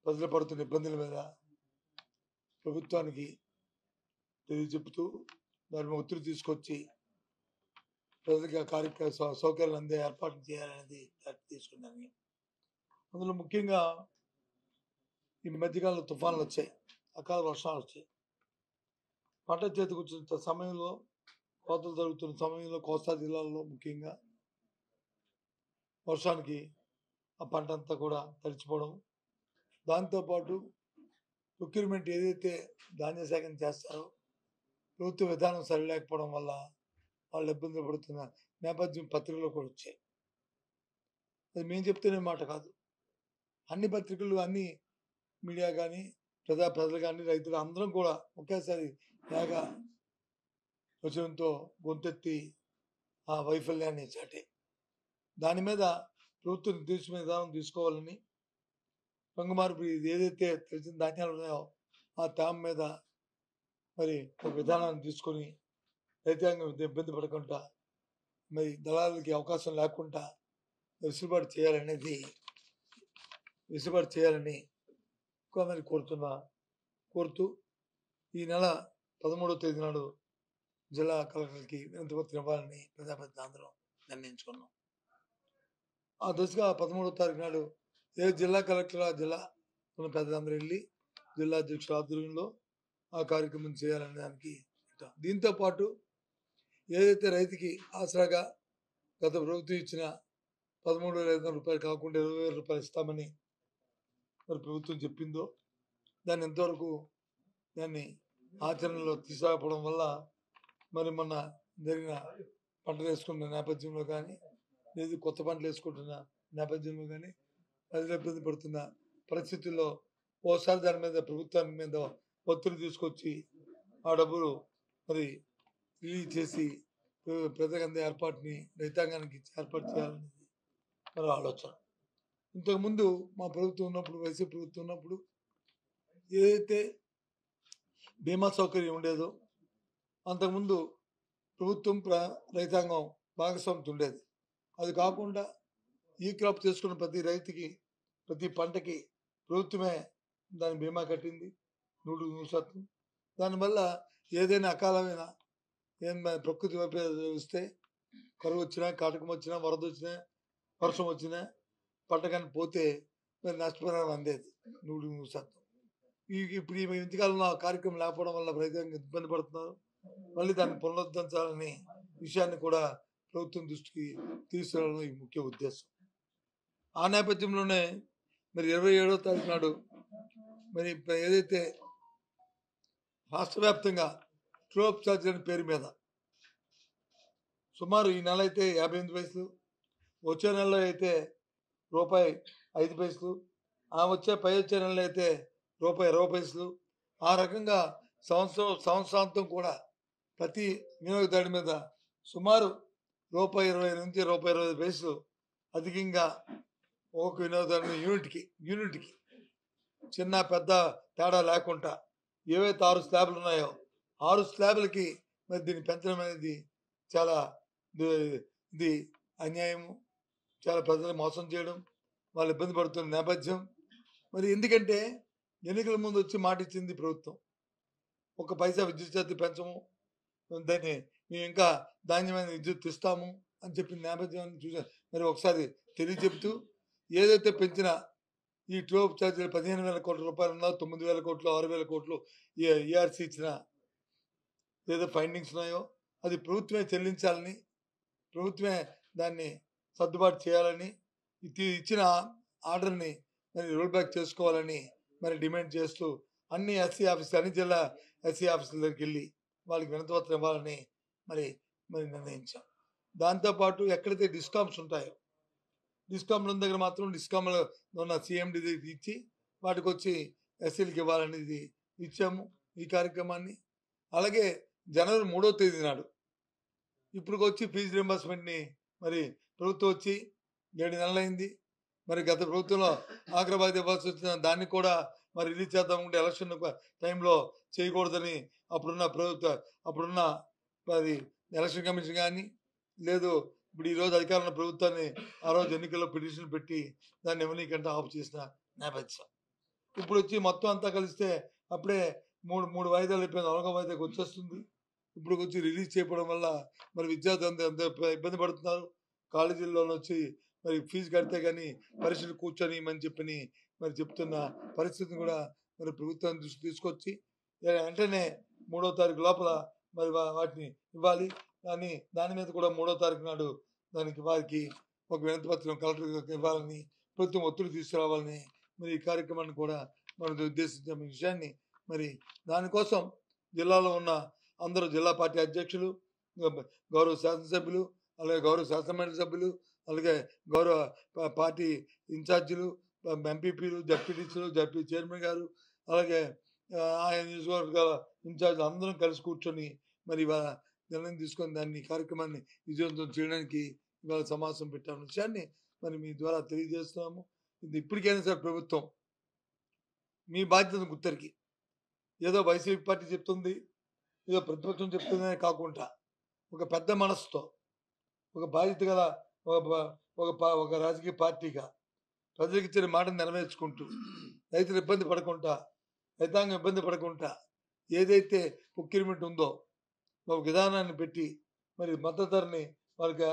ప్రజలు పడుతున్న ఇబ్బందుల మీద ప్రభుత్వానికి తెలియజెప్పుతూ దాని మీద ఒత్తిడి తీసుకొచ్చి ప్రజలకు ఆ కార్యక్రమ సౌకర్యాలు అందే ఏర్పాట్లు చేయాలనేది తీసుకున్నాను. అందులో ముఖ్యంగా ఈ మధ్యకాలంలో తుఫాన్లు వచ్చాయి, అకాల వర్షాలు వచ్చాయి. పంట చేతికి వచ్చిన సమయంలో, కోతలు జరుగుతున్న సమయంలో కోస్తా జిల్లాల్లో ముఖ్యంగా వర్షానికి ఆ పంట అంతా కూడా తడిచిపోవడం, దాంతోపాటు ప్రొక్యూర్మెంట్ ఏదైతే ధాన్య సేకరణ చేస్తారో ప్రభుత్వ విధానం సరిలేకపోవడం వల్ల వాళ్ళు ఇబ్బందులు పడుతున్న నేపథ్యం పత్రికల్లో కూడా వచ్చాయి. అది మేము చెప్తేనే మాట కాదు, అన్ని పత్రికలు, అన్ని మీడియా కానీ, ప్రజలు కానీ, రైతులు అందరం కూడా ఒకేసారి ఏక వచనంతో గొంతెత్తి ఆ వైఫల్యాన్ని చాటే. దాని మీద ప్రభుత్వం నిర్దేశమైన విధానం తీసుకోవాలని, రంగుమార్పు ఏదైతే తెలిసిన ధాన్యాలు ఉన్నాయో ఆ తేమ మీద మరి ఒక విధానాన్ని తీసుకొని రైతాంగం ఇబ్బంది పడకుండా, మరి దళాలకి అవకాశం లేకుండా వెసులుబాటు చేయాలని మరి కోరుతూ ఈ నెల 13వ తేదీ నాడు జిల్లా కలెక్టర్కి వినతి పత్రం ఇవ్వాలని ప్రజాప్రతినిధులు అందరం నిర్ణయించుకున్నాం. ఆ దశగా 13వ తారీఖు నాడు ఏ జిల్లా కలెక్టర్ ఆ జిల్లా ఉన్న పెద్దలందరూ వెళ్ళి జిల్లా అధ్యక్షుల ఆధ్వర్యంలో ఆ కార్యక్రమం చేయాలనే దానికి. దీంతో పాటు ఏదైతే రైతుకి ఆసరాగా గత ప్రభుత్వం ఇచ్చిన 13,500 రూపాయలు కాకుండా 20,000 రూపాయలు ఇస్తామని మరి ప్రభుత్వం చెప్పిందో దాన్ని ఎంతవరకు దాన్ని ఆచరణలో తీసుకురాకపోవడం వల్ల మరి మొన్న జరిగిన పంటలు వేసుకున్న నేపథ్యంలో కానీ, లేదు కొత్త పంటలు వేసుకుంటున్న నేపథ్యంలో కానీ ప్రజలు ఇబ్బంది పడుతున్న పరిస్థితుల్లో ఓసారి దాని మీద ప్రభుత్వానికి మీద ఒత్తిడి తీసుకొచ్చి ఆ డబ్బులు మరి రిలీజ్ చేసి ప్రజలందరి ఏర్పాటుని రైతాంగానికి ఏర్పాటు చేయాలనేది మరి ఆలోచన. ఇంతకుముందు మా ప్రభుత్వం ఉన్నప్పుడు, వైసీపీ ప్రభుత్వం ఉన్నప్పుడు ఏదైతే బీమా సౌకర్యం ఉండేదో అంతకుముందు ప్రభుత్వం రైతాంగం భాగస్వామ్యం ఉండేది. అది కాకుండా ఈ క్రాప్ చేసుకున్న ప్రతి రైతుకి, ప్రతి పంటకి ప్రభుత్వమే దాని బీమా కట్టింది 100%. దానివల్ల ఏదైనా అకాలమైన ప్రకృతి వైపరీత్యాలు వస్తే, కరువు వచ్చినా, కాటకం వచ్చినా, వరద వచ్చినా, వర్షం వచ్చినా పంట కానీ పోతే మరి నష్టపరిహారం అందేది 100%. ఇప్పుడు ఈ ఇంతకాలంలో ఆ కార్యక్రమం లేకపోవడం వల్ల రైతాంగం ఇబ్బంది పడుతున్నారు. మళ్ళీ దాన్ని పునరుద్ధరించాలనే విషయాన్ని కూడా ప్రభుత్వం దృష్టికి తీసుకురావడం ఈ ముఖ్య ఉద్దేశం. ఆ నేపథ్యంలోనే మరి 27వ తారీఖు నాడు మరి ఏదైతే రాష్ట్ర వ్యాప్తంగా ట్రోప్ ఛార్జ్ అనే పేరు మీద సుమారు ఈ నెల అయితే 58 పైసలు, వచ్చే నెలలో అయితే ₹5, పై వచ్చే నెలలో అయితే ₹20 పైసలు, ఆ రకంగా సంవత్సరాంతం కూడా ప్రతి వినియోగదారుడి మీద సుమారు ₹20 నుంచి ₹25 పైసలు అధికంగా ఒక వినియోగదారుని యూనిట్కి చిన్న పెద్ద తేడా లేకుండా ఏవైతే 6 స్లాబ్లు ఉన్నాయో 6 స్లాబ్లకి మరి దీన్ని పెంచడం అనేది చాలా ఇది అన్యాయము, చాలా ప్రజలు మోసం చేయడం, వాళ్ళు ఇబ్బంది పడుతున్న నేపథ్యం. మరి ఎందుకంటే ఎన్నికల ముందు వచ్చి మాట ఇచ్చింది ప్రభుత్వం, 1 పైసా విద్యుత్ ఛార్జీ పెంచము, దాన్ని మేము ఇంకా ధాన్యమైన విద్యుత్ ఇస్తాము అని చెప్పిన నేపథ్యాన్ని చూసా. మరి ఒకసారి తెలియజెప్తూ ఏదైతే పెంచిన ఈ ట్రోప్ ఛార్జీలు 15,000 కోట్ల రూపాయలు ఉన్నా, 9,000 కోట్లు, 6,000 కోట్లు ERC ఇచ్చిన ఏదో ఫైండింగ్స్ ఉన్నాయో అది ప్రభుత్వమే చెల్లించాలని, ప్రభుత్వమే దాన్ని సర్దుబాటు చేయాలని, ఇచ్చిన ఆర్డర్ని మరి రోల్ బ్యాక్ చేసుకోవాలని మరి డిమాండ్ చేస్తూ అన్ని జిల్లా ఎస్సీ ఆఫీసుల దగ్గరికి వెళ్ళి వాళ్ళకి వినతిపత్రం ఇవ్వాలని మరి నిర్ణయించాం. దాంతోపాటు ఎక్కడైతే డిస్కామ్స్ ఉంటాయో డిస్కామ్ల దగ్గర మాత్రం డిస్కామ్లో ఉన్న CMD ఇచ్చి వాటికి వచ్చి ఎస్సీలకు ఇవ్వాలనేది ఇచ్చాము ఈ కార్యక్రమాన్ని. అలాగే జనవరి 3వ తేదీ నాడు ఇప్పుడు వచ్చి ఫీజు రింబర్స్మెంట్ని మరి ప్రభుత్వం వచ్చి 7 నెలలైంది. మరి గత ప్రభుత్వంలో ఆగ్రబాద్ ఇవ్వాల్సి వచ్చిన దాన్ని కూడా మరి రిలీజ్ చేద్దామంటే ఎలక్షన్ టైంలో చేయకూడదని అప్పుడున్న మరి ఎలక్షన్ కమిషన్ కానీ, లేదు ఇప్పుడు ఈరోజు అధికారంలో ప్రభుత్వాన్ని ఆ రోజు ఎన్నికల్లో పిటిషన్ పెట్టి దాన్ని ఇవ్వనీకంటే ఆఫ్ చేసిన నేపథ్యం. ఇప్పుడు వచ్చి మొత్తం అంతా కలిస్తే అప్పుడే మూడు వాయిదాలు అయిపోయింది, 4వ వాయిదాకి వచ్చేస్తుంది. ఇప్పుడు వచ్చి రిలీజ్ చేయడం వల్ల మరి విద్యార్థులు ఎంత ఇబ్బంది పడుతున్నారు. కాలేజీల్లో వచ్చి మరి ఫీజు కడితే కానీ పరీక్షలు కూర్చొని చెప్పని మరి చెప్తున్న పరిస్థితిని కూడా మరి ప్రభుత్వం దృష్టి తీసుకొచ్చి వెంటనే 3వ తారీఖు లోపల మరి వాటిని ఇవ్వాలి. కానీ దాని మీద కూడా 3వ తారీఖు నాడు దానికి వారికి ఒక వినతి పత్రం కలెక్టర్ ఇవ్వాలని, ప్రభుత్వం ఒత్తిడి తీసుకురావాలని మరి ఈ కార్యక్రమాన్ని కూడా మనం ఉద్దేశించిన విషయాన్ని మరి దానికోసం జిల్లాలో ఉన్న అందరూ జిల్లా పార్టీ అధ్యక్షులు, గౌరవ శాసనసభ్యులు, అలాగే గౌరవ శాసనమండలి సభ్యులు, అలాగే గౌరవ పార్టీ ఇన్ఛార్జీలు, ఎంపీపీలు, జడ్పీటీసీలు, జడ్పీ చైర్మన్ గారు, అలాగే ఆయా నియోజకవర్గాల ఇన్ఛార్జీలు అందరం కలిసి కూర్చొని మరి ఇవాళ నిర్ణయం తీసుకొని దాన్ని కార్యక్రమాన్ని విజయవంతం చేయడానికి ఇవాళ సమావేశం పెట్టామన్న విషయాన్ని మరి మీ ద్వారా తెలియజేస్తున్నాము. ఇది ఇప్పటికైనా సార్ ప్రభుత్వం మీ బాధ్యతను గుర్తెరిగి, ఏదో వైసీపీ పార్టీ చెప్తుంది, ఏదో ప్రతిపక్షం చెప్తుందనే కాకుండా ఒక పెద్ద మనసుతో, ఒక బాధ్యత గల ఒక రాజకీయ పార్టీగా ప్రజలకు ఇచ్చిన మాటను నెరవేర్చుకుంటూ, రైతులు ఇబ్బంది పడకుండా, రైతాంగం ఇబ్బంది పడకుండా ఏదైతే ప్రొక్యూర్మెంట్ ఉందో ఒక విధానాన్ని పెట్టి మరి మద్దతు ధరని వారికి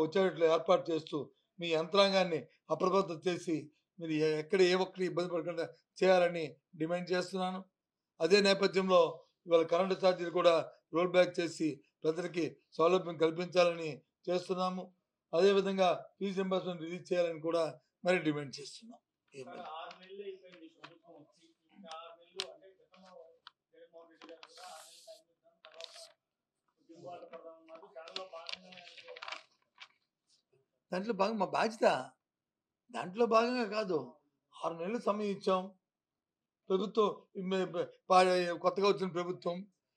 వచ్చేట్లు ఏర్పాటు చేస్తూ మీ యంత్రాంగాన్ని అప్రమత్తం చేసి మీరు ఎక్కడ ఏ ఒక్కరి ఇబ్బంది పడకుండా చేయాలని డిమాండ్ చేస్తున్నాను. అదే నేపథ్యంలో ఇవాళ కరెంటు ఛార్జీలు కూడా రోల్ బ్యాక్ చేసి ప్రజలకి సౌలభ్యం కల్పించాలని చేస్తున్నాము. అదేవిధంగా ఫీజు రింబర్స్మెంట్ రిలీజ్ చేయాలని కూడా మరి డిమాండ్ చేస్తున్నాం. దాంట్లో భాగం మా బాధ్యత, దాంట్లో భాగంగా కాదు. 6 నెలలు సమయం ఇచ్చాం. ప్రభుత్వం కొత్తగా వచ్చిన ప్రభుత్వం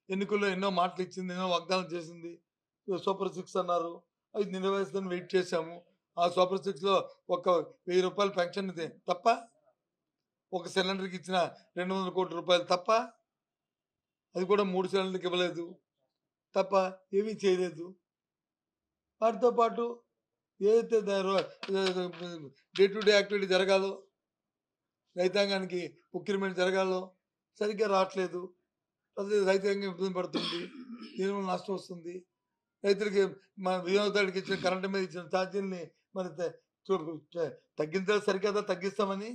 ఎన్నికల్లో ఎన్నో మాటలు ఇచ్చింది, ఎన్నో వాగ్దానం చేసింది. సూపర్ 6 అన్నారు, అది నెరవేర్చుదని వెయిట్ చేశాము. ఆ సూపర్ 6లో ఒక 1000 రూపాయలు పెన్షన్ తప్ప, ఒక సిలిండర్కి ఇచ్చిన 200 కోట్ల రూపాయలు తప్ప, అది కూడా 3 సిలిండర్కి ఇవ్వలేదు తప్ప ఏమీ చేయలేదు. వాటితో పాటు ఏదైతే డే టు డే యాక్టివిటీ జరగాలో, రైతాంగానికి ప్రొక్యూర్మెంట్ జరగాలో సరిగ్గా రావట్లేదు. రైతాంగం ఇబ్బంది పడుతుంది, దీనివల్ల నష్టం వస్తుంది. రైతులకి మన వినియోగదారుడికి ఇచ్చిన కరెంటు మీద ఇచ్చిన ఛార్జీలని మరి తగ్గించాలి, సరికదా తగ్గిస్తామని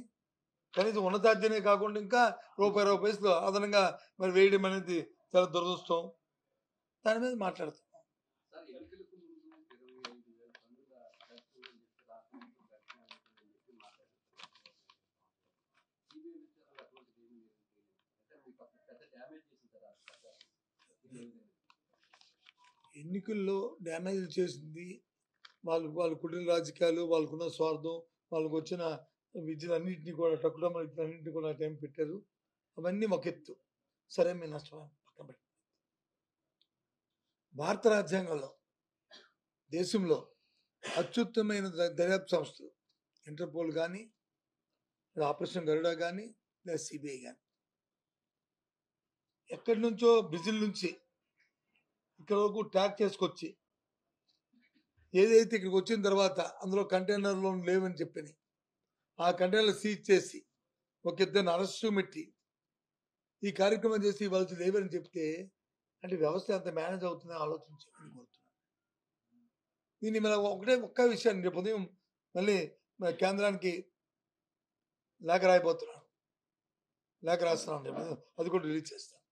కనీసం ఉన్న ఛార్జీనే కాకుండా ఇంకా రూపాయి పైసలు అదనంగా మరి వేయడం అనేది చాలా దురదృష్టం. దాని మీద మాట్లాడుతాం. ఎన్నికల్లో డ్యామేజ్ చేసింది వాళ్ళ కుటుంబ రాజకీయాలు, వాళ్ళకున్న స్వార్థం, వాళ్ళకు వచ్చిన విద్యలన్నింటినీ కూడా అన్నింటినీ కూడా టైం పెట్టారు. అవన్నీ ఒక ఎత్తు, సరే మీ నష్టం పక్కన పెట్టి. భారత రాజ్యాంగంలో దేశంలో అత్యుత్తమైన దర్యాప్తు సంస్థలు ఇంటర్పోల్ కానీ, ఆపరేషన్ గరుడ కానీ, లేదా సిబిఐ కానీ, ఎక్కడి నుంచో బ్రెజిల్ నుంచి ఇక్కడ వరకు ట్రాక్ చేసుకొచ్చి ఏదైతే ఇక్కడికి వచ్చిన తర్వాత అందులో కంటైనర్లో లేవని చెప్పని ఆ కంటైనర్లు సీజ్ చేసి ఒక ఇద్దరిని అరెస్టు పెట్టి ఈ కార్యక్రమం చేసి ఇవ్వాల్సి లేవని చెప్తే అంటే వ్యవస్థ ఎంత మేనేజ్ అవుతుందని ఆలోచించాలని కోరుతున్నాను. దీన్ని మన ఒక్క విషయాన్ని రేపు ఉదయం మళ్ళీ కేంద్రానికి లేఖ రాయిపోతున్నాను, లేఖ రాస్తున్నాను, రేపు అది కూడా రిలీజ్ చేస్తాను.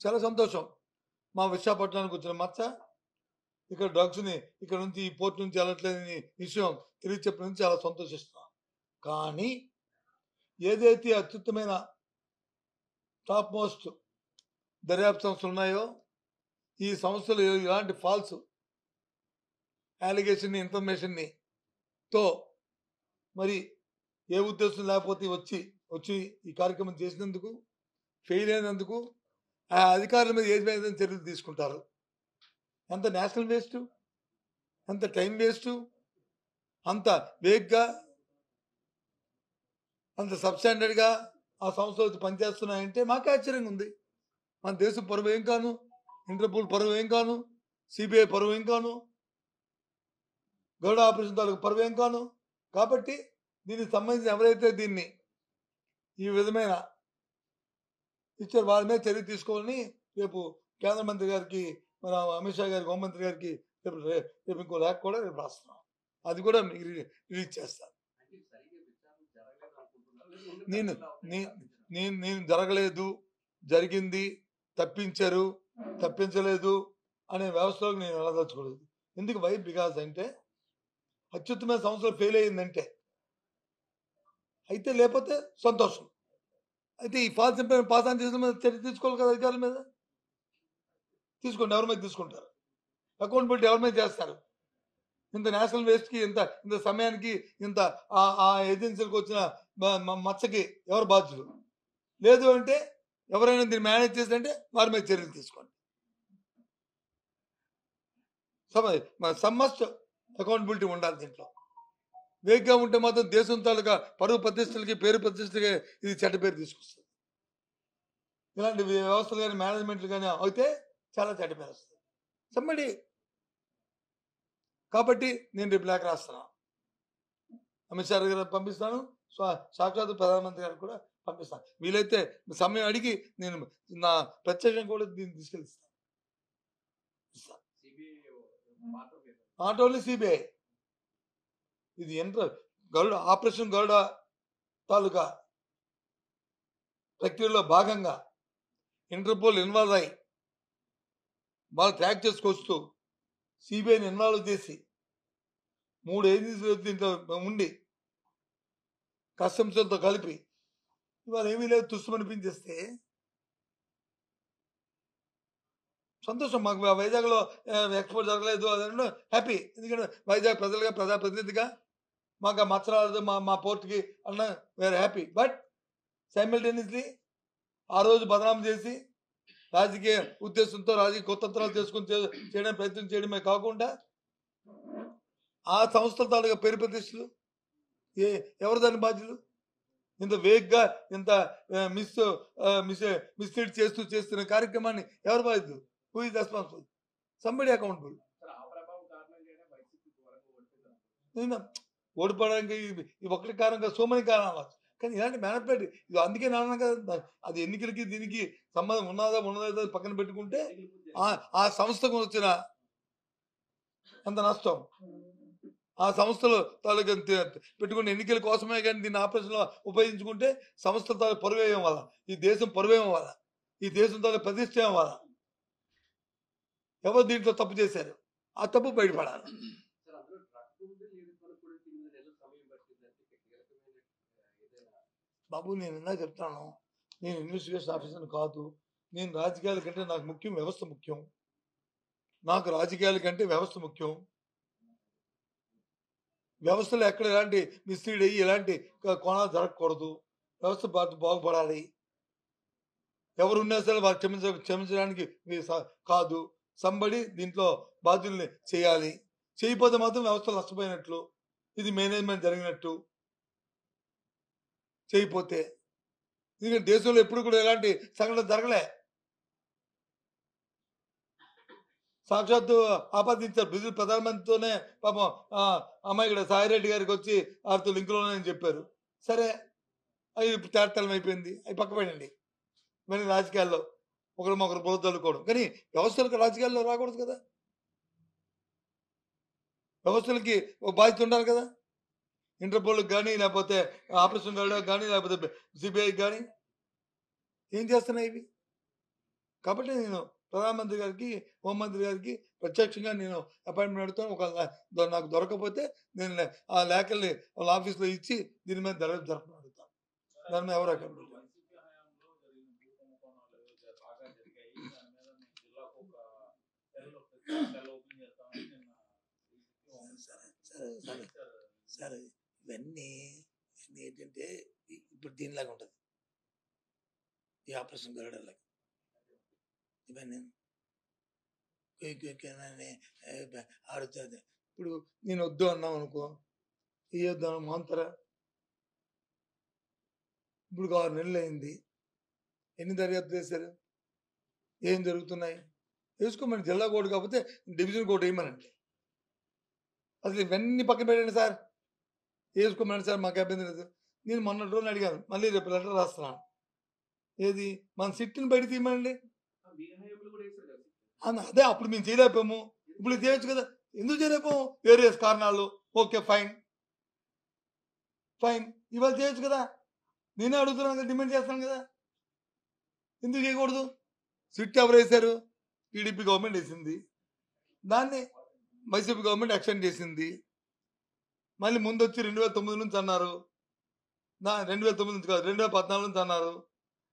చాలా సంతోషం. మా విశాఖపట్నానికి వచ్చిన మచ్చ ఇక్కడ డ్రగ్స్ని ఇక్కడ నుంచి ఈ పోర్ట్ నుంచి వెళ్ళట్లేదని విషయం తెలియచెప్పడం చాలా సంతోషిస్తున్నాం. కానీ ఏదైతే అత్యుత్తమైన టాప్ మోస్ట్ దర్యాప్తు సంస్థలు ఉన్నాయో ఈ సంస్థలు ఇలాంటి ఫాల్స్ అలిగేషన్ ఇన్ఫర్మేషన్ని తో మరి ఏ ఉద్దేశం లేకపోతే వచ్చి ఈ కార్యక్రమం చేసినందుకు, ఫెయిల్ అయినందుకు ఆ అధికారుల మీద ఏ విధంగా చర్యలు తీసుకుంటారు? ఎంత నేషనల్ వేస్ట్, ఎంత టైం వేస్ట్, అంత వేగ్గా, అంత సబ్స్టాండర్డ్గా ఆ సంస్థలు పనిచేస్తున్నాయంటే మాకు ఆశ్చర్యంగా ఉంది. మన దేశం పరువు ఏం కాను, ఇంటర్పోల్ పరువు ఏం కాను, సిబిఐ పరువు ఏం కాను, గరుడ ఆపరేషన్ తాలూకు పరువు ఏం కాను. కాబట్టి దీనికి సంబంధించి ఎవరైతే దీన్ని ఈ విధమైన ఇచ్చారు. వాళ్ళ మీద చర్య తీసుకోవాలని రేపు కేంద్ర మంత్రి గారికి, మన అమిత్ షా గారికి, హోంమంత్రి గారికి రేపు ఇంకో లేఖ కూడా రేపు రాస్తున్నాం. అది కూడా మీకు రిలీజ్ చేస్తాను. నేను నేను జరగలేదు, జరిగింది, తప్పించారు, తప్పించలేదు అనే వ్యవస్థలోకి నేను వెళ్ళదలుచుకోలేదు. ఎందుకు బికాజ్ అంటే అత్యుత్తమైన సంస్థలు ఫెయిల్ అయ్యిందంటే, అయితే లేకపోతే సంతోషం. అయితే ఈ ఫాల్స్ ఇంప్లాయ్మెంట్ పాస్ ఆన్ చేసిన మీద చర్య తీసుకోవాలి కదా అధికారుల మీద. తీసుకోండి, ఎవరి మీద తీసుకుంటారు? అకౌంటబిలిటీ ఎవరి మీద చేస్తారు? ఇంత నేషనల్ వేస్ట్కి, ఇంత సమయానికి, ఇంత ఆ ఏజెన్సీలకు వచ్చిన మచ్చకి ఎవరు బాధ్యులు? లేదు అంటే ఎవరైనా దీన్ని మేనేజ్ చేస్తుంటే వారి మీద చర్యలు తీసుకోండి. సమ్మస్ట్ అకౌంటబిలిటీ ఉండాలి దీంట్లో. వేగ్గా ఉంటే మాత్రం దేశం తాలూకా పరువు ప్రతిష్టలకి, పేరు ప్రతిష్టలకి ఇది చెడ్డ పేరు తీసుకొస్తుంది. ఇలాంటి వ్యవస్థలు కానీ, మేనేజ్మెంట్లు కానీ అయితే చాలా చెడ్డ పేరు వస్తుంది సమ్మడి. కాబట్టి నేను రేపు లేఖ రాస్తున్నాను, అమిత్ షా గారు పంపిస్తాను, సాక్షాత్ ప్రధానమంత్రి గారికి కూడా పంపిస్తాను. వీలైతే సమయం అడిగి నేను నా ప్రత్యేకంగా కూడా దీన్ని తీసుకెళ్తాను. నాట్ ఓన్లీ సిబిఐ, ఇది గరుడ ఆపరేషన్ గరుడ తాలూకా ప్రక్రియలో భాగంగా ఇంటర్పోల్ ఇన్వాల్వ్ అయ్యి వాళ్ళు ట్రాక్ చేసుకొస్తూ సిబిఐని ఇన్వాల్వ్ చేసి 3 ఏజెన్సీలు దీంట్లో ఉండి కస్టమ్స్తో కలిపి ఇవాళ ఏమీ లేదు తుస్సుమనిపించేస్తే సంతోషం. మాకు వైజాగ్లో ఎక్స్పోర్ట్ జరగలేదు అదే హ్యాపీ. ఎందుకంటే వైజాగ్ ప్రజలుగా, ప్రజాప్రతినిధిగా మాకు ఆ మచ్చరాలేదు మా పోర్ట్కి అన్న వేరే హ్యాపీ. బట్ సైమిల్టేనియస్లీ ఆ రోజు బదనాం చేసి రాజకీయ ఉద్దేశంతో రాజకీయ కుతంత్రాలు చేసుకుని చేయడం ప్రయత్నం చేయడమే కాకుండా ఆ సంస్థల తాలూకా పేరు ప్రతిష్టలు ఎవరు దాని బాధ్యులు? ఇంత వేగ్గా, ఇంత మిస్లీడ్ చేస్తున్న కార్యక్రమాన్ని ఎవరు బాధ్యులు? Who is responsible? Somebody accountable. ఓడిపోవడానికి ఇది ఒకటి కారణంగా సో మెనీ కారణాలు, కానీ ఇలాంటి మేనిపులేట్ ఇది అందుకే నాన్న కదా. అది ఎన్నికలకి దీనికి సంబంధం ఉన్నదా పక్కన పెట్టుకుంటే ఆ సంస్థకు వచ్చిన ఎంత నష్టం, ఆ సంస్థలు తాలూకా పెట్టుకున్న ఎన్నికల కోసమే కానీ దీన్ని ఆపరేషన్లో ఉపయోగించుకుంటే సంస్థ తాలూకు పరువేయం వల్ల, ఈ దేశం పరువేయం వల్ల, ఈ దేశం తాలూకు ప్రతిష్టం వల్ల ఎవరు దీంట్లో తప్పు చేశారు, ఆ తప్పు బయటపడాలి. బాబు నేను ఇందాక చెప్తాను, నేను ఇన్వెస్టిగేషన్ ఆఫీసర్ని కాదు. నేను రాజకీయాల కంటే నాకు ముఖ్యం వ్యవస్థ ముఖ్యం. నాకు రాజకీయాల కంటే వ్యవస్థ ముఖ్యం. వ్యవస్థలో ఎక్కడ ఎలాంటి మిస్లీడ్ అయ్యి ఎలాంటి కోణాలు జరగకూడదు. వ్యవస్థ బాగుపడాలి. ఎవరున్నా సరే వారు క్షమించడానికి కాదు. సంబడి దీంట్లో బాధ్యుల్ని చేయాలి. చేయకపోతే మాత్రం వ్యవస్థలు నష్టపోయినట్లు, ఇది మేనేజ్మెంట్ జరిగినట్టు. చేయకపోతే ఎందుకంటే దేశంలో ఎప్పుడు కూడా ఎలాంటి సంఘటన జరగలే. సాక్షాత్తు ఆపాదించారు. బ్రెజిల్ ప్రధానమంత్రితోనే పాపం అమ్మాయి ఇక్కడ సాయిరెడ్డి గారికి వచ్చి వారితో లింకులోనే చెప్పారు. సరే అవి తేటతలం అయిపోయింది, అవి పక్కపడండి. ఇవన్నీ రాజకీయాల్లో ఒకరు బుర్ర తల్లుకోవడం. కానీ వ్యవస్థలకు రాజకీయాల్లో రాకూడదు కదా. వ్యవస్థలకి ఒక బాధ్యత ఉండాలి కదా. ఇంటర్పోల్కి కానీ, లేకపోతే ఆపరేషన్ గరుడకి కానీ, లేకపోతే సిబిఐకి కానీ ఏం చేస్తున్నాయి ఇవి. కాబట్టి నేను ప్రధానమంత్రి గారికి, హోంమంత్రి గారికి ప్రత్యక్షంగా నేను అపాయింట్మెంట్ అడుగుతాను. ఒక నాకు దొరకకపోతే నేను ఆ లేఖల్ని వాళ్ళ ఆఫీస్లో ఇచ్చి దీని మీద జరపని అడుగుతాను. దాని మీద ఎవరు అకౌంట్ సరే ఇవన్నీ ఏంటంటే ఇప్పుడు దీనిలాగా ఉంటుంది, ఈ ఆపరేషన్ గరుడలాగా. ఇవన్నీ ఆడుతుంది. ఇప్పుడు నేను వద్దు అన్నాం అనుకో, ఏ వద్దు మాంతరా. ఇప్పుడు 6 నెలలు అయింది, ఎన్ని దర్యాప్తు చేశారు, ఏం జరుగుతున్నాయి వేసుకోమని. జిల్లా కోర్టు కాకపోతే డివిజన్ కోర్టు వేయమనండి. అసలు ఇవన్నీ పక్కన పెట్టండి సార్, వేసుకోమని సార్, మాకు అభ్యంతరం లేదు. నేను మొన్నటి రోజున అడిగాను, మళ్ళీ రేపు లెటర్ రాస్తున్నాను. ఏది మన సిట్ని బయట తీయమండి అన్న. అదే అప్పుడు మేము చేయలేకపోయాము, ఇప్పుడు చేయొచ్చు కదా. ఎందుకు చేయలేకపోయాము? వేరియస్ కారణాలు. ఓకే, ఫైన్ ఫైన్, ఇవాళ చేయొచ్చు కదా. నేనే అడుగుతున్నాను కదా, డిమాండ్ చేస్తాను కదా. ఎందుకు చేయకూడదు? సిట్ ఎవరు వేశారు? టీడీపీ గవర్నమెంట్ వేసింది. దాన్ని వైసీపీ గవర్నమెంట్ ఎక్స్టెండ్ చేసింది. మళ్ళీ ముందు వచ్చి 2009 నుంచి అన్నారు, 2009 నుంచి కాదు 2014 నుంచి అన్నారు,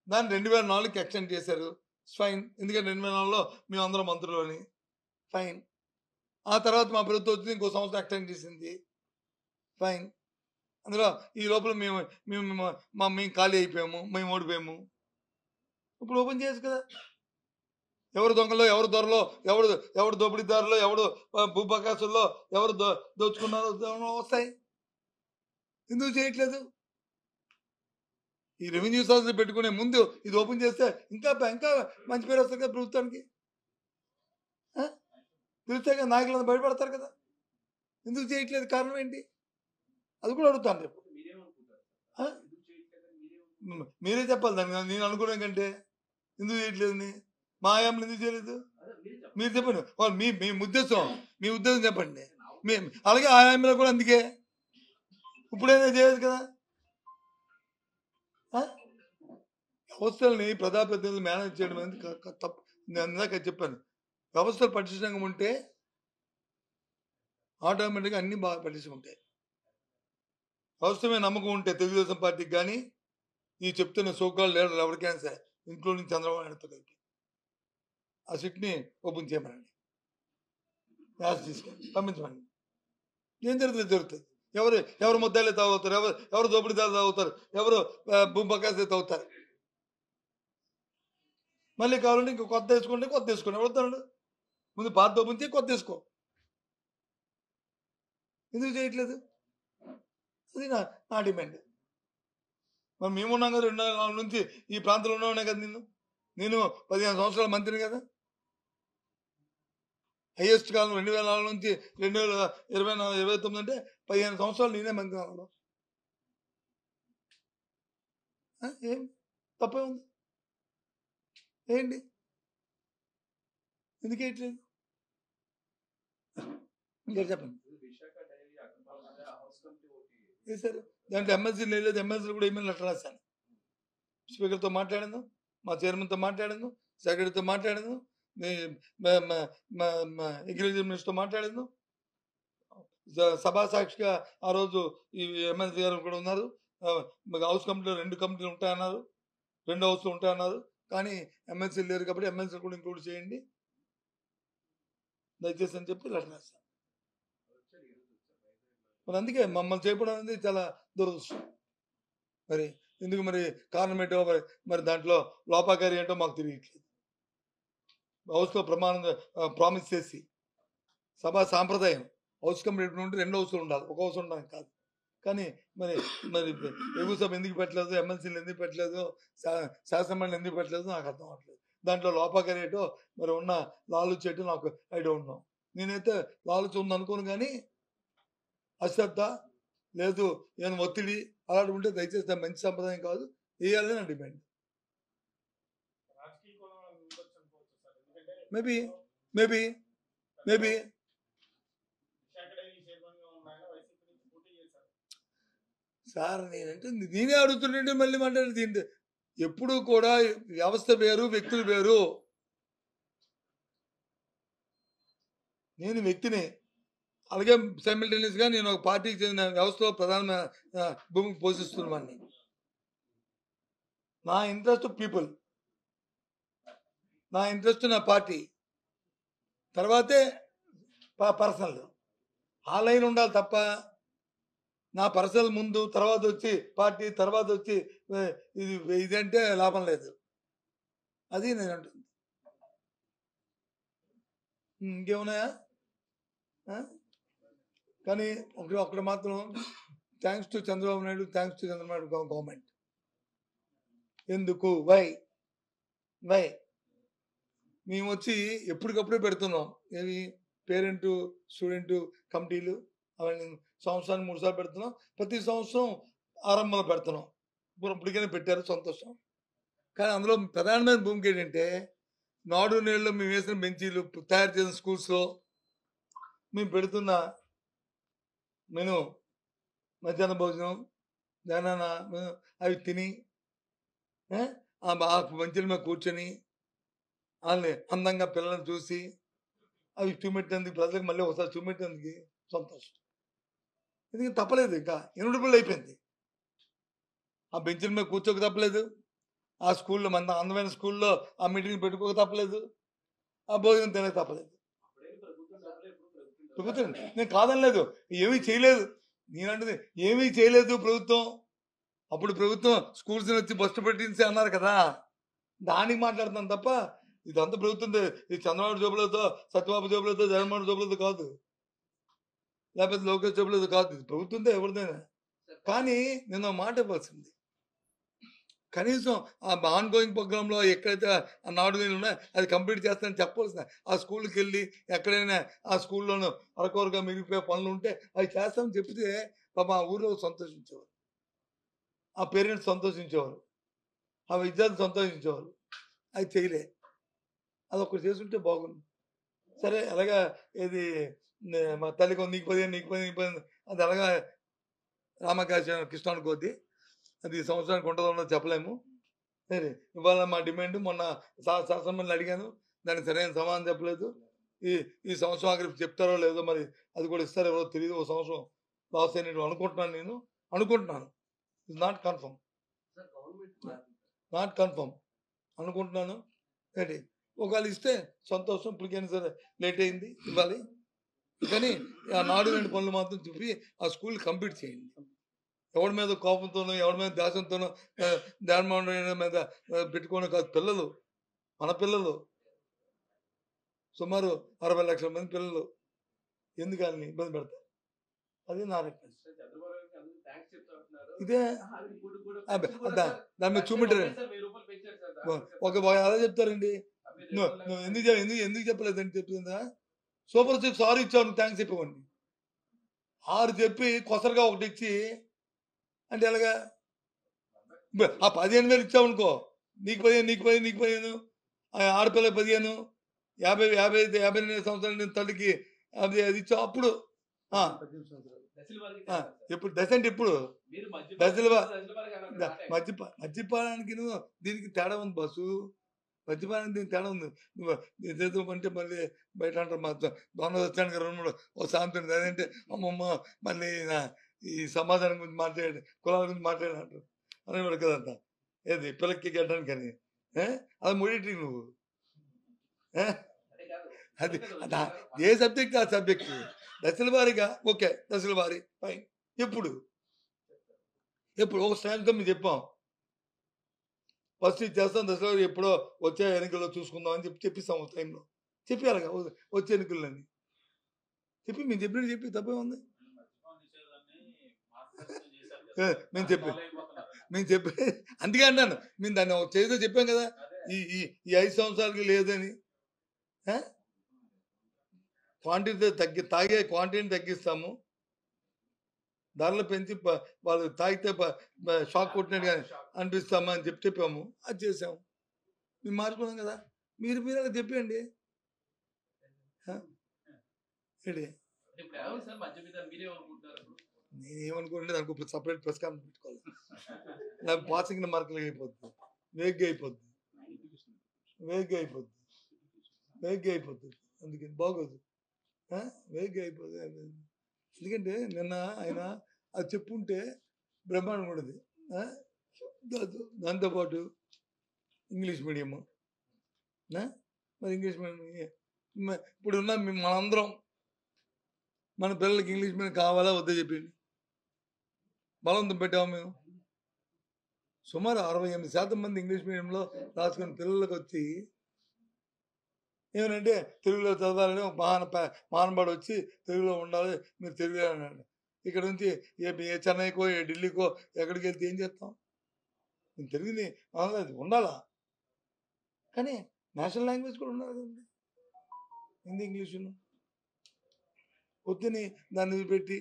దాన్ని 2004కి ఎక్స్టెండ్ చేశారు. ఫైన్, ఎందుకంటే 2004లో మేము అందరం మంత్రులు అని. ఫైన్. ఆ తర్వాత మా ప్రభుత్వం వచ్చి ఇంకో సంవత్సరం ఎక్స్టెండ్ చేసింది. ఫైన్. అందులో ఈ లోపల మేము మేము ఖాళీ అయిపోయాము, మేము ఓడిపోయాము. ఇప్పుడు ఓపెన్ చేయొచ్చు కదా. ఎవరు దొంగలో, ఎవరు దొరలో, ఎవరు దోపిడీదారులో, ఎవరు భూబకాసుల్లో, ఎవరు దోచుకున్నారో వస్తాయి. ఎందుకు చేయట్లేదు? ఈ రెవెన్యూ సోర్స్ పెట్టుకునే ముందు ఇది ఓపెన్ చేస్తే ఇంకా మంచి పేరు వస్తుంది కదా ప్రభుత్వానికి. తెలిస్తే కదా నాయకులంతా బయటపడతారు కదా. ఎందుకు చేయట్లేదు? కారణం ఏంటి? అది కూడా అడుగుతాను రేపు. మీరే చెప్పాలి దాన్ని. నేను అనుకునే కంటే ఎందుకు చేయట్లేదు, మా ఆయాంలో ఎందుకు చేయలేదు మీరు చెప్పండి. మీ ఉద్దేశం చెప్పండి. అలాగే ఆయాంలో కూడా అందుకే ఇప్పుడైనా చేయదు కదా. వ్యవస్థల్ని ప్రజాప్రతినిధులు మేనేజ్ చేయడం అనేది తప్పు. నేను ఇందాక చెప్పాను, వ్యవస్థలు పటిష్టంగా ఉంటే ఆటోమేటిక్గా అన్ని బాగా పటిష్టం ఉంటాయి. వ్యవస్థ మీద నమ్మకం ఉంటే తెలుగుదేశం పార్టీకి కానీ ఈ చెప్తున్న సోకాల్ లీడర్ ఎవరికైనా సరే, ఇంక్లూడింగ్ చంద్రబాబు నాయుడుతో కలిపి ఆ సిట్ని ఓపెన్ చేయమనండి, తీసుకొని పంపించమండి. ఏం జరుగుతుంది? ఎవరు ముద్దాయిలే తాగుతారు, ఎవరు దోపిడీదారులు తాగుతారు, ఎవరు భూబకాసే తాగుతారు. మళ్ళీ కావాలంటే ఇంకో కొత్త వేసుకోండి, ఎవరుతాడు ముందు పాత దోపించి కొత్త వేసుకో. ఎందుకు చేయట్లేదు? అది నా డిమాండ్. మరి మేమున్నాం కదా 2004 నుంచి ఈ ప్రాంతంలో ఉన్నానే కదా. నేను 15 సంవత్సరాల మంత్రిని కదా. హైయెస్ట్ కాలం 2004 నుంచి 2029 అంటే 15 సంవత్సరాలు నేనే మంత్రి కావడం. ఏం తప్పే ఉంది? ఏంటి ఎందుకు వేయట్లేదు? ఇంకా చెప్పండి. వేసారు దాంట్లో ఎమ్మెల్సీ లేదు. ఎమ్మెల్సీలు కూడా ఈమెయిల్ లెటర్ రాశాను. స్పీకర్తో మాట్లాడాను, మా చైర్మన్తో మాట్లాడాను, సెక్రటరీతో మాట్లాడాను, అగ్రికల్చర్ మినిస్టర్తో మాట్లాడాను. సభా సాక్షిగా ఆ రోజు ఈ ఎమ్మెల్సీ గారు కూడా ఉన్నారు. హౌస్ కమిటీలో 2 కమిటీలు ఉంటాయన్నారు, 2 హౌస్లు ఉంటాయన్నారు. కానీ ఎమ్మెల్సీలు లేరు కాబట్టి ఎమ్మెల్సీలు కూడా ఇంక్లూడ్ చేయండి దయచేసి అని చెప్పి లెటర్ రాశాను. మరి అందుకే మమ్మల్ని చేయడం అనేది చాలా దురదృష్టం. మరి ఎందుకు? మరి కారణం ఏంటో మరి దాంట్లో లోపాకారి ఏంటో మాకు తెలియట్లేదు. హౌస్లో ప్రామిస్ చేసి సభా సాంప్రదాయం హౌస్ కమిటీ ఉంటే 2 హౌస్లు ఉండాలి, ఒక హౌస్ ఉండడానికి కాదు. కానీ మరి ఎగువ సభ ఎందుకు పెట్టలేదు, ఎమ్మెల్సీలు ఎందుకు పెట్టలేదు, శాసనమండలి ఎందుకు పెట్టలేదు నాకు అర్థం అవ్వట్లేదు. దాంట్లో లోపాకారి ఏంటో మరి ఉన్న లాలుచి ఏంటో నాకు ఐ డోంట్ నో. నేనైతే లాలుచి ఉందనుకోను, కానీ అశ్రద్ధ లేదు, ఏమైనా ఒత్తిడి అలాంటి ఉంటే దయచేసి మంచి సంప్రదాయం కాదు, వేయాలని నా డిమాండ్. మేబీ సార్ నేనే అడుగుతుంటే మళ్ళీ మాట్లాడేది ఏంటి? ఎప్పుడు కూడా వ్యవస్థ వేరు, వ్యక్తులు వేరు. నేను వ్యక్తిని, అలాగే సైమిల్టేనియస్ గా నేను ఒక పార్టీకి చెందిన వ్యవస్థలో ప్రధాన భూమికి పోషిస్తున్నాను. నా ఇంట్రెస్ట్ పీపుల్, నా ఇంట్రెస్ట్ నా పార్టీ, తర్వాతే పర్సనల్. ఆ లైన్ ఉండాలి తప్ప నా పర్సనల్ ముందు, తర్వాత వచ్చి పార్టీ, తర్వాత వచ్చి ఇదంటే లాభం లేదు. అది నేను అంటుంది. ఇంకేమున్నాయా? కానీ ఒకటి మాత్రం, thanks to Chandrababu Naidu, thanks to Chandrababu Naidu government. ఎందుకు? వై మేము వచ్చి ఎప్పటికప్పుడే పెడుతున్నాం. ఏవి? పేరెంట్ స్టూడెంట్ కమిటీలు, అవన్నీ సంవత్సరానికి 3 సార్లు పెడుతున్నాం. ప్రతి సంవత్సరం ఆరంభంలో పెడుతున్నాం. ఇప్పటికైనా పెట్టారు సంతోషం. కానీ అందులో ప్రధానమైన భూమిక ఏంటంటే నాడు నేడులో మేము వేసిన బెంచీలు తయారు చేసిన స్కూల్స్లో మేము పెడుతున్న మెను మధ్యాహ్న భోజనం జనాన అవి తిని ఆ బెంచీల మీద కూర్చొని వాళ్ళని అందంగా పిల్లల్ని చూసి అవి చూపెట్టేందుకు ప్రజలకు మళ్ళీ ఒకసారి చూపెట్టేందుకు సంతోషం. ఎందుకంటే తప్పలేదు, ఇంకా ఇన్విటబుల్ అయిపోయింది. ఆ బెంచుల మీద కూర్చోక తప్పలేదు, ఆ స్కూల్లో మన అందమైన స్కూల్లో ఆ మీటింగ్ పెట్టుకోక తప్పలేదు, ఆ భోజనం తినక తప్పలేదు. ప్రభుత్వం నేను కాదనలేదు, ఏమీ చేయలేదు. నేనంటే ఏమీ చేయలేదు ప్రభుత్వం. అప్పుడు ప్రభుత్వం స్కూల్స్ వచ్చి బస్సు పెట్టించి అన్నారు కదా, దానికి మాట్లాడుతున్నాను తప్ప ఇదంతా ప్రభుత్వం. ఇది చంద్రబాబు జోబులతో, సత్యబాబు జోబులతో, జగన్మోహన్ జోబులతో కాదు, లేకపోతే లోకేష్ జోబులతో కాదు, ఇది ప్రభుత్వంతో ఎవరిదైనా. కానీ నేను మాట ఇవ్వాల్సింది, కనీసం ఆ ఆన్ గోయింగ్ ప్రోగ్రాంలో ఎక్కడైతే ఆ నాడు నేలు ఉన్నాయో అది కంప్లీట్ చేస్తానని చెప్పవలసిన. ఆ స్కూల్కి వెళ్ళి ఎక్కడైనా ఆ స్కూల్లోనూ అరకొరగా మిగిలిపోయే పనులు ఉంటే అవి చేస్తామని చెప్తే పాప ఆ ఊళ్ళో సంతోషించేవారు, ఆ పేరెంట్స్ సంతోషించేవారు, ఆ విద్యార్థులు సంతోషించేవారు. అది చేయలే, అది ఒకటి చేసుంటే బాగుంది. సరే అలాగా ఇది మా తల్లి నీకు 15 నీకు 15 అది అలాగా రామకాశ కృష్ణాని కొద్ది అది సంవత్సరానికి ఉంటుందో చెప్పలేము. సరే ఇవాళ మా డిమాండ్ మొన్న శాసనమండలి అడిగాను, దానికి సరైన సమాధానం చెప్పలేదు. ఈ సంవత్సరం ఆఖరికి చెప్తారో లేదో మరి, అది కూడా ఇస్తారో ఎవరో తెలియదు. ఒక సంవత్సరం లాస్ అయినట్టు అనుకుంటున్నాను, నేను అనుకుంటున్నాను. ఇట్స్ నాట్ కన్ఫర్మ్ అనుకుంటున్నాను. ఏంటి ఒకవేళ ఇస్తే సంతోషం, ఇప్పటికైనా సరే లేట్ అయింది ఇవ్వాలి. కానీ ఆ నాడు నేడు పనులు మాత్రం చెప్పి ఆ స్కూల్ కంప్లీట్ చేయండి. ఎవరి మీద కోపంతోనో, ఎవరి మీద దాసంతోనో, జగన్మోహన్ రెడ్డి మీద పెట్టుకోవడం కాదు. పిల్లలు, మన పిల్లలు సుమారు 60 లక్షల మంది పిల్లలు, ఎందుకు వాళ్ళని ఇబ్బంది పెడతారు? అది నా రిక్వెస్ట్. ఇదే దాని మీద చూపెట్టారు. అలా చెప్తారండి. నువ్వు ఎందుకు చెప్పలేదని చెప్తుందా? సూపర్ సిక్స్ 6 ఇచ్చావు, థ్యాంక్స్ చెప్పేవాడిని. 6 చెప్పి కొసరుగా ఒకటి ఇచ్చి అంటే ఎలాగా? ఆ 15,000 ఇచ్చావు అనుకో, నీకు 15 ఆడపిల్లకి 15, 50 సంవత్సరాలు తల్లికి అది ఇచ్చావు. అప్పుడు ఎప్పుడు దశ అంటే ఇప్పుడు మద్యపానానికి దీనికి తేడా ఉంది బస్సు. మద్యపానానికి దీనికి తేడా ఉంది. నువ్వు ఏదేదో అంటే మళ్ళీ బయట అంటారు మా దొంగ వచ్చాను 2-3 ఓ సాంతం అదేంటే అమ్మమ్మ మళ్ళీ ఈ సమాధానం గురించి మాట్లాడి కులాల గురించి మాట్లాడినట్టు అనేవాడు కదంట. ఏది పిల్లకి గడ్డానికి అని అది ముడిటి నువ్వు అది ఏ సబ్జెక్ట్ ఆ సబ్జెక్ట్ దశల వారీగా ఓకే, దశల వారీ ఫైన్. ఎప్పుడు ఒక స్టాండ్తో మేము చెప్పాం, ఫస్ట్ ఇది చేస్తాం, దశల వారి ఎప్పుడో వచ్చే ఎన్నికల్లో చూసుకుందాం అని చెప్పిస్తాం. టైంలో చెప్పారుగా వచ్చే ఎన్నికలని చెప్పి మేము చెప్పి తప్పే ఉంది. మేము చెప్పి అందుకే అన్నాను, మేము దాన్ని చేదో చెప్పాం కదా, ఈ 5 సంవత్సరాలకి లేదని. క్వాంటిటీ తాగే క్వాంటిటీని తగ్గిస్తాము, ధరలు పెంచి వాళ్ళు తాగితే షాక్ కొట్టినట్టు కానీ అనిపిస్తామా అని చెప్పాము. అది చేసాము, మేము మార్చుకున్నాం కదా. మీరు అలా చెప్పండి. నేనేమనుకుంటే దానికి సపరేట్ ప్రెస్ కాన్ఫరెన్స్ పెట్టుకోవాలి. నాకు పాసింగ్ మార్కులు అయిపోద్ది, వేగ్గా అయిపోద్ది. అందుకని బాగోదు, వేగ్గా అయిపోద్ది. ఎందుకంటే నిన్న ఆయన అది చెప్పుంటే బ్రహ్మాండం ఉండదు. దాంతోపాటు ఇంగ్లీష్ మీడియము, మరి ఇంగ్లీష్ మీడియం ఇప్పుడు ఉన్న మనందరం మన పిల్లలకి ఇంగ్లీష్ మీడియం కావాలా వద్దా చెప్పండి. బలవంతం పెట్టాము మేము. సుమారు 68% మంది ఇంగ్లీష్ మీడియంలో రాసుకున్న పిల్లలకు వచ్చి ఏమనంటే తెలుగులో చదవాలని ఒక మహానబాడు వచ్చి తెలుగులో ఉండాలి, మీరు తెలుగులో అన్నాడు. ఇక్కడ నుంచి ఏ చెన్నైకో ఏ ఢిల్లీకో ఎక్కడికి వెళ్తే ఏం చేస్తాం? నేను తెలుగుని ఉండాలా, కానీ నేషనల్ లాంగ్వేజ్ కూడా ఉండాలి కదండి. హిందీ ఇంగ్లీషును పొద్దుని దాన్ని పెట్టి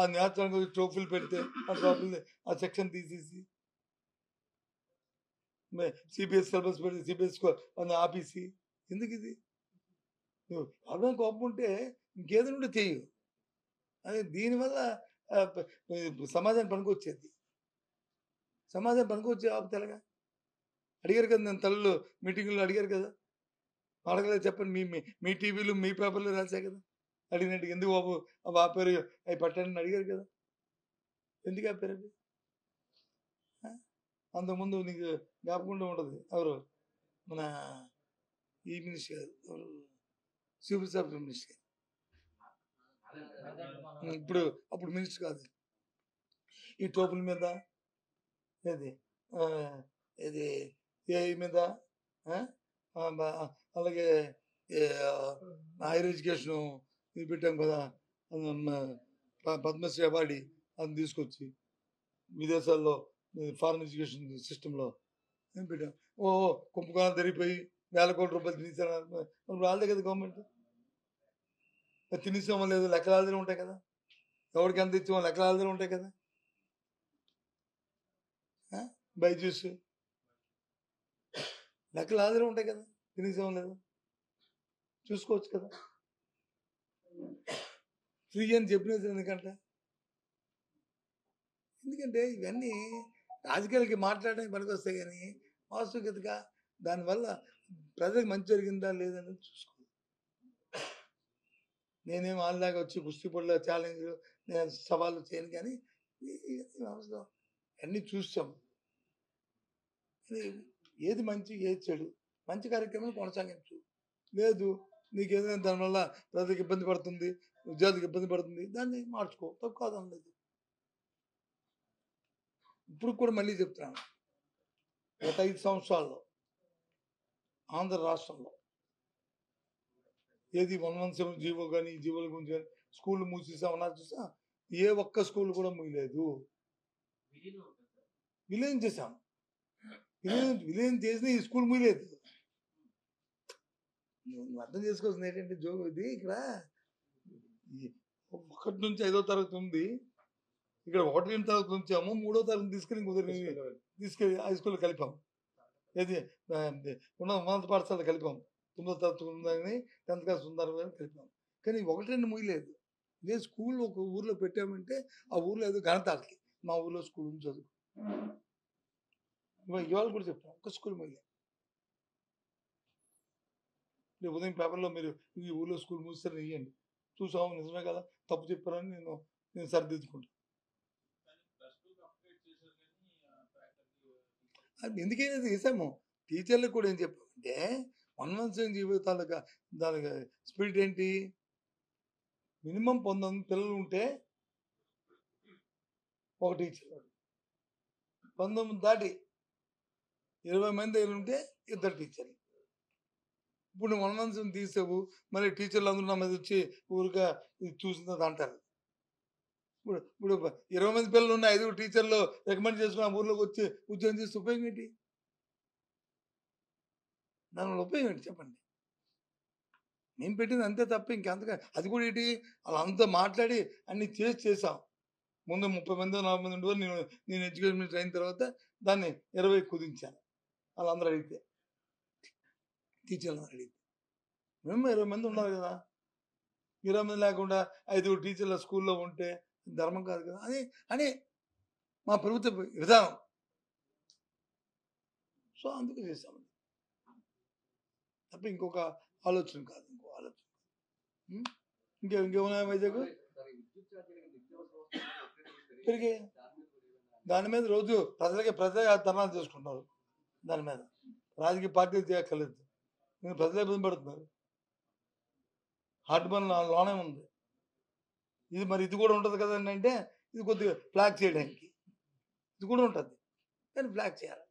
ఆ నేచురల్ ట్రోఫీలు పెడితే ఆ ట్రోఫీలు ఆ సెక్షన్ తీసేసి సిబిఎస్ సిలబస్ పెడితే సిబిఎస్ ఆపేసి ఎందుకు ఇది? నువ్వు ఎవరైనా కోపం ఉంటే ఇంకేదైనా ఉంటే చెయ్యు. అది దీనివల్ల సమాజానికి పనికొచ్చేది. సమాజం పనికొచ్చి ఆపితే ఎలాగా? అడిగారు కదా నన్ను తల్లులు మీటింగుల్లో అడిగారు కదా! అడగలేదు చెప్పండి. మీ మీ మీ టీవీలు, మీ పేపర్‌లో రాసా కదా! అడిగినట్టుగా ఎందుకు బాబు అవి ఆపారు అవి పెట్టండి అని అడిగారు కదా! ఎందుకు ఆపారవి? ఆ! అంతకుముందు నీకు జ్ఞాపకం ఉండదు. ఎవరు మన ఈ మినిస్టర్ గారు ఎవరు సివిల్ సప్లై మినిస్టర్ గారు. ఇప్పుడు అప్పుడు మినిస్టర్ కాదు. ఈ టోపుల మీద ఏది ఇది ఏఐ మీద అలాగే హైయర్ ఎడ్యుకేషన్ ఇది పెట్టాం కదా పద్మశ్రీ అవార్డు అది తీసుకొచ్చి విదేశాల్లో ఫారెన్ ఎడ్యుకేషన్ సిస్టంలో ఏం పెట్టాం. కుంభకోణం జరిగిపోయి వేల కోట్ల రూపాయలు తినేసారు. వాళ్ళదే కదా గవర్నమెంట్. తినేసామో లేదు లెక్కలాదనే ఉంటాయి కదా. ఎవరికి ఎంత ఇచ్చామో లెక్కలాదనే ఉంటాయి కదా. బైజూస్ లెక్కలు ఆధారం ఉంటాయి కదా. తినేసాం లేదు చూసుకోవచ్చు కదా. ఫ్రీ అని చెప్పినది ఎందుకంటే ఇవన్నీ రాజకీయాలకి మాట్లాడడానికి పనికొస్తాయి కానీ వాస్తవికతగా దానివల్ల ప్రజలకు మంచి జరిగిందా లేదని చూసుకో. నేనేం వాళ్ళలాగా వచ్చి కుస్తీ పళ్ళ ఛాలెంజ్ నేను సవాళ్ళు చేయను కానీ అవసరం అన్నీ చూస్తాం. ఏది మంచి ఏది చెడు మంచి కార్యక్రమం కొనసాగించు. లేదు నీకు ఏదైనా దానివల్ల ప్రజలకు ఇబ్బంది పడుతుంది, విద్యార్థికి ఇబ్బంది పడుతుంది, దాన్ని మార్చుకో. తప్పు కాదనలేదు. ఇప్పుడు కూడా మళ్ళీ చెప్తున్నాను, గత 5 సంవత్సరాల్లో ఆంధ్ర రాష్ట్రంలో ఏది 117 జీవో కానీ జీవోల గురించి కానీ స్కూళ్ళు మూసేసామన్నా చూసా ఏ ఒక్క స్కూల్ కూడా మూయలేదు. విలీనం చేశాం. విలీనం చేసిన ఈ స్కూల్ మూయలేదు. నువ్వు అర్థం చేసుకోవాల్సింది ఏంటంటే జోగు ఇది ఇక్కడ 1 నుంచి 5వ తరగతి ఉంది. ఇక్కడ 1 తరగతి ఉంచాము, 3వ తరగతి తీసుకెళ్ళి హై స్కూల్ కలిపాము. ఏది ఉన్నత పాఠశాల కలిపాము. 9వ తరగతి ఉందని 10th క్లాస్ ఉందని కలిపాము. కానీ 1-2 మూయలేదు. ఇదే స్కూల్ ఒక ఊర్లో పెట్టామంటే ఆ ఊర్లో ఏదో ఘనతాలకి మా ఊర్లో స్కూల్ ఉంది చదువు. ఇవాళ కూడా చెప్తాను, ఒక్క స్కూల్ మూయలేదు. ఉదయం పేపర్లో మీరు ఈ ఊళ్ళో స్కూల్ మూస్తారని ఇవ్వండి, చూసాము నిజమే కదా తప్పు చెప్పారని నేను సరిదిద్దుకుంటాను. అది ఎందుకైనా చేసాము. టీచర్లకు కూడా ఏం చెప్పామంటే 117 జీవితాలుగా దానికి స్పీడ్ ఏంటి, మినిమం 19 పిల్లలు ఉంటే ఒక టీచర్, 19 దాటి 20 మంది దగ్గర ఉంటే 2 టీచర్లు. ఇప్పుడు 117 తీసావు, మళ్ళీ టీచర్లు అందరూ నా మీద వచ్చి ఊరిగా చూసింది అంటారు. ఇప్పుడు 20 మంది పిల్లలు ఉన్న 5 టీచర్లు రికమెండ్ చేసుకుని ఆ ఊర్లోకి వచ్చి ఉద్యోగం చేస్తే ఉపయోగం ఏంటి? దానివల్ల ఉపయోగం ఏంటి చెప్పండి. మేము పెట్టింది అంతే తప్ప ఇంకెంతగా. అది కూడా ఏంటి వాళ్ళంతా మాట్లాడి అన్ని చేసాం. ముందు 30 మంది 40 మంది ఉండేవారు. నేను ఎడ్యుకేషన్ మినిస్టర్ అయిన తర్వాత దాన్ని 20 కుదించాను. వాళ్ళందరూ అడిగితే టీచర్లు అడిగితే మేము 20 మంది ఉన్నారు కదా, 20 మంది లేకుండా 5 టీచర్ల స్కూల్లో ఉంటే ధర్మం కాదు కదా అని మా ప్రభుత్వ విధానం. సో అందుకు చేస్తాం తప్ప ఇంకొక ఆలోచన కాదు. ఇంకో ఆలోచన ఇంకేమున్నాయి వైజాగ్ పెరిగి దాని మీద రోజు ప్రజలే ధర్నాలు చేసుకుంటున్నారు. దాని మీద రాజకీయ పార్టీలు చేయక్కర్లేదు. నేను ప్రజలే ఇబ్బంది పడుతున్నారు. హార్ట్ బర్న్ లోనే ఉంది. ఇది మరి ఇది కూడా ఉంటుంది కదండి అంటే ఇది కొద్దిగా ఫ్లాగ్ చేయడానికి ఇది కూడా ఉంటుంది, కానీ ఫ్లాగ్ చేయాలి.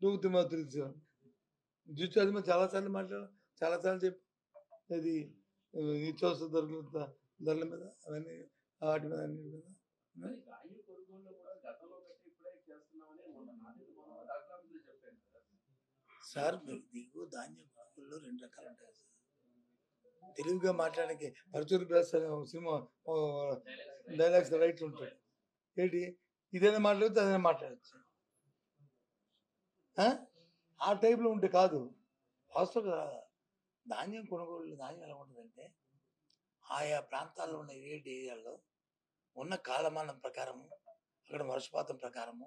ప్రభుత్వం తెలుసు జ్యూచార్జ్ మీద చాలాసార్లు మాట్లాడాం, చాలాసార్లు చెప్పి అది నిత్యావసర ధరల మీద అవన్నీ వాటి మీద అన్నిటి మీద. సార్ మీకు ధాన్యం కొనుగోలులో 2 రకాలు ఉంటాయి. తెలుగుగా మాట్లాడడానికి పరచూరి బ్రదర్స్ అనే ఒక సినిమా డైలాగ్స్ రైట్ ఉంటాడు. ఏంటి ఇదైనా మాట్లాడచ్చు అదైనా మాట్లాడచ్చు. ఆ టైప్లో ఉంటే కాదు. వాస్తవంగా ధాన్యం కొనుగోలు ధాన్యం ఎలా ఉంటుందంటే ఆయా ప్రాంతాల్లో ఉన్న ఏరియాల్లో ఉన్న కాలమానం ప్రకారము, అక్కడ వర్షపాతం ప్రకారము,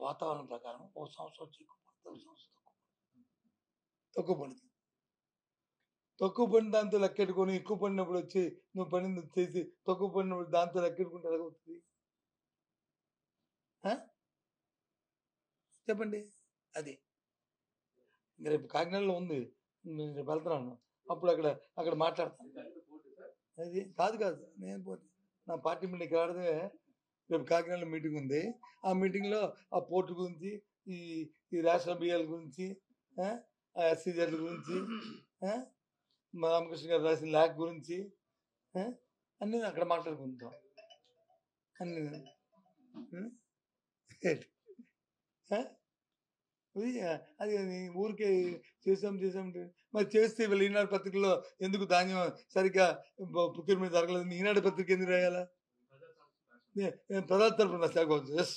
వాతావరణం ప్రకారం ఒక సంవత్సరం వచ్చి ఎక్కువ పడుతుంది, ఒక సంవత్సరం తక్కువ పడుతుంది. తక్కువ పడిన దాంతో లెక్కెట్టుకొని ఎక్కువ పడినప్పుడు వచ్చి నువ్వు పడింది చేసి తక్కువ పడినప్పుడు దాంతో లెక్కెట్టుకుంటే ఎలాగవుతుంది? చెప్పండి. అది రేపు కాకినాడలో ఉంది, నేను రేపు వెళ్తున్నాను. అప్పుడు అక్కడ అక్కడ మాట్లాడతాను. అది కాదు నేను పోతే నా పార్టీ మీటింగ్ ఆడితే రేపు కాకినాడలో మీటింగ్ ఉంది. ఆ మీటింగ్లో ఆ పోర్టు గురించి, ఈ ఈ రేషన్ బియ్యాల గురించి, ఆ ఎస్సీజెడ్ల గురించి, మా రామకృష్ణ గారు రాసిన ల్యాక్ గురించి అన్నీ అక్కడ మాట్లాడుకుంటాం అన్నీ. అది ఊరికే చేసాం మరి చేస్తే వీళ్ళు ఈనాడు పత్రికలో ఎందుకు ధాన్యం సరిగ్గా ప్రొక్యూర్మెంట్ జరగలేదు, ఈనాడు పత్రిక ఎందుకు రాయాలా? ప్రజల తరపున రాసుకోవచ్చు. ఎస్,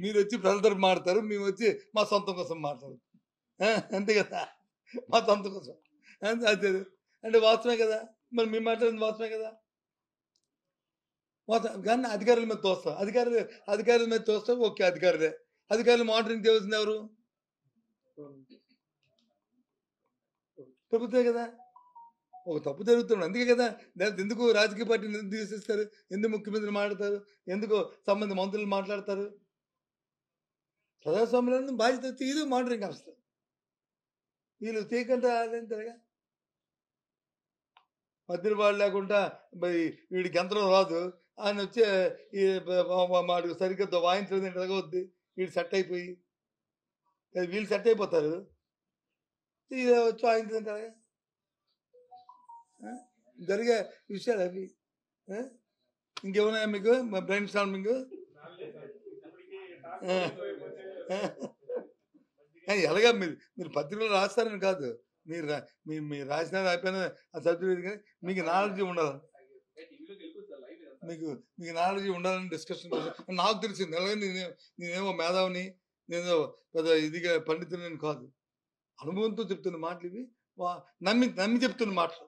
మీరు వచ్చి ప్రజల తరపు మాడతారు, మేము వచ్చి మా సొంతం కోసం మాట్లాడతాం. అంతే కదా, మా సొంతం కోసం. అంతే అంటే వాస్తవమే కదా, మరి మేము మాట్లాడింది వాస్తవమే కదా. కానీ అధికారుల మీద తోస్తాం, అధికారుల మీద తోస్తాం. ఓకే, అధికారులు మానిటరింగ్ చేయవలసింది ఎవరు? ప్రభుత్వమే కదా. ఒక తప్పు జరుగుతుంది, అందుకే కదా. ఎందుకు రాజకీయ పార్టీని ఎందుకు తీసేస్తారు, ఎందుకు ముఖ్యమంత్రి మాట్లాడతారు, ఎందుకు సంబంధిత మంత్రులు మాట్లాడతారు? ప్రజాస్వామ్యంలో బాధ్యత తీరు మానిటరింగ్ అవసరం. వీళ్ళు తీయకుండా అదేంటగా మధ్యలో వాళ్ళు లేకుండా వీడికి యంత్రం రాదు, ఆయన వచ్చే మాకు సరిగ్గా వాయించలేదు అంటే ఎలాగొద్ది, వీడు సెట్ అయిపోయి వీళ్ళు సెట్ అయిపోతారు, వచ్చి వాయించదంటే జరిగే విషయాలు అవి. ఇంకేమన్నా మీకు బ్రెయిన్ స్టార్మింగ్ ఎలాగా మీరు పత్రికలు రాస్తారని కాదు, మీరు రాసిన అయిపోయినా ఆ సబ్జెక్ట్, కానీ మీకు నాలెడ్జ్ ఉండాలి, మీకు నాలెడ్జ్ ఉండాలని డిస్కషన్ కోసం. నాకు తెలిసింది అలాగే నేనేమో మేధావిని, నేను పెద్ద ఇదిగా పండితుని కాదు, అనుభవంతో చెప్తున్న మాటలు ఇవి. నమ్మి చెప్తున్న మాటలు